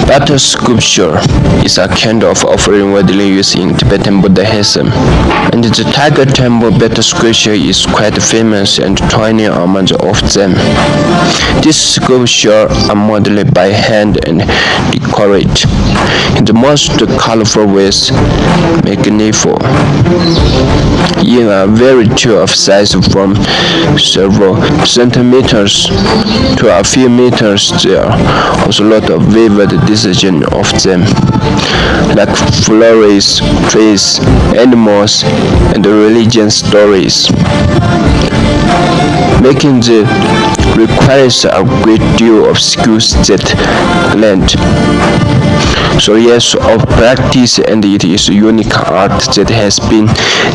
Butter sculpture is a kind of offering widely used in Tibetan Buddhism, and the Tiger Temple butter sculpture is quite famous and tiny amount of them. These sculptures are modeled by hand and decorated in the most colorful ways, magnificent, in a variety of size from several centimeters to a few meters. There are also a lot of vivid design of them, like flowers, trees, animals, and religion stories, making the requires a great deal of skills that lend. So years of practice, and it is a unique art that has been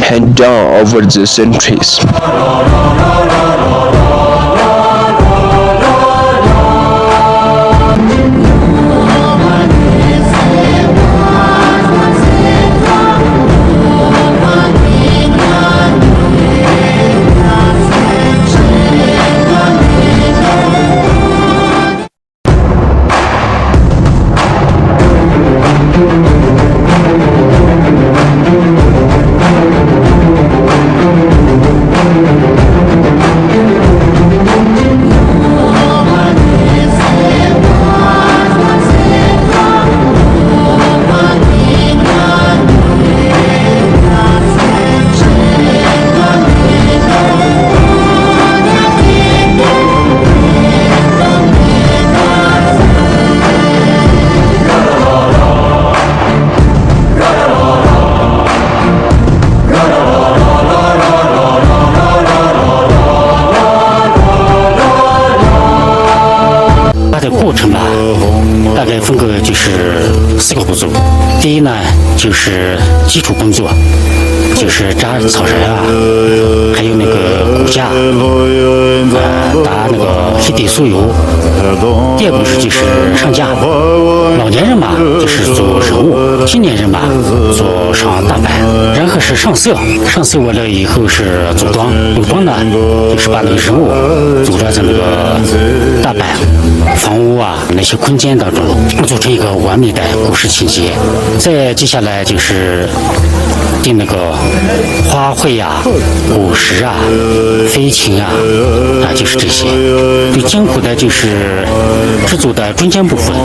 handed down over the centuries.大概分个就是4个步骤。第一呢，就是基础工作，就是扎草绳啊，还有那个骨架，打那个黑底酥油。第二步就是上架，老年人嘛就是做人物，青年人嘛做上大板，然后是上色，上色完了以后是组装，组装呢就是把那个人物组装成那个大板、房屋啊那些空间当中，组成一个完美的故事情节。再接下来就是定那个花卉呀、果实啊、飞禽啊，就是这些。最艰苦的就是制作的中间部分。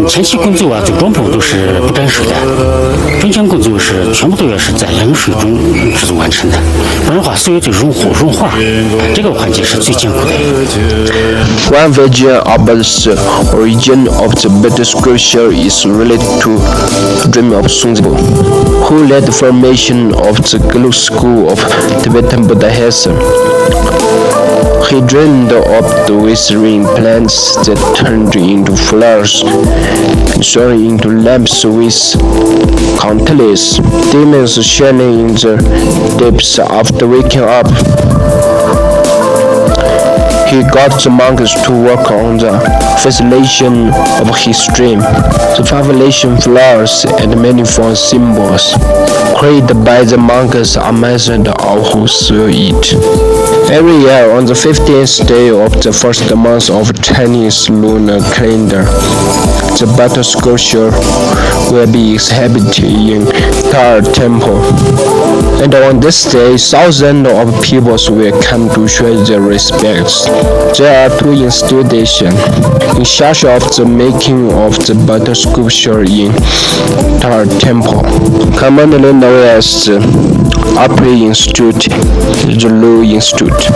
前期工作啊，组装部都是不沾水的，中间工作是全部都要是在冷水中制作完成的，不然的话酥油就融化，这个环节是最艰苦的。One version of the origin of the butter sculpture is related to the dream of Intangible, who led the formation of the Gelu school of Tibetan Buddhism. He dreamed of the withering plants that turned into flowers and turned into lamps with countless demons shining in the depths after waking up. He got the monks to work on the facilitation of his dream, the favellation flowers and manifold symbols created by the monks are measured of who will eat. Every year on the 15th day of the first month of Chinese lunar calendar, the butter sculpture will be exhibited in Taal Temple. And on this day, thousands of people will come to show their respects. There are 2 institutions in charge of the making of the butter sculpture in Taal Temple, commonly known as the Upper Institute, the Low Institute.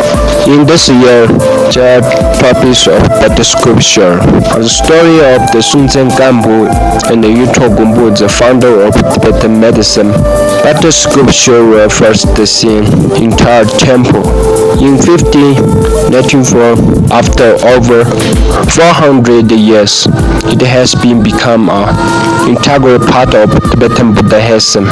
In this year, the purpose of butter sculpture are the story of the Sunzen Gambu and the Yuto Gumbu, the founder of Tibetan medicine. Butter sculpture were first seen in Taal Temple in 1594. After over 400 years, it has become an integral part of Tibetan Buddhism.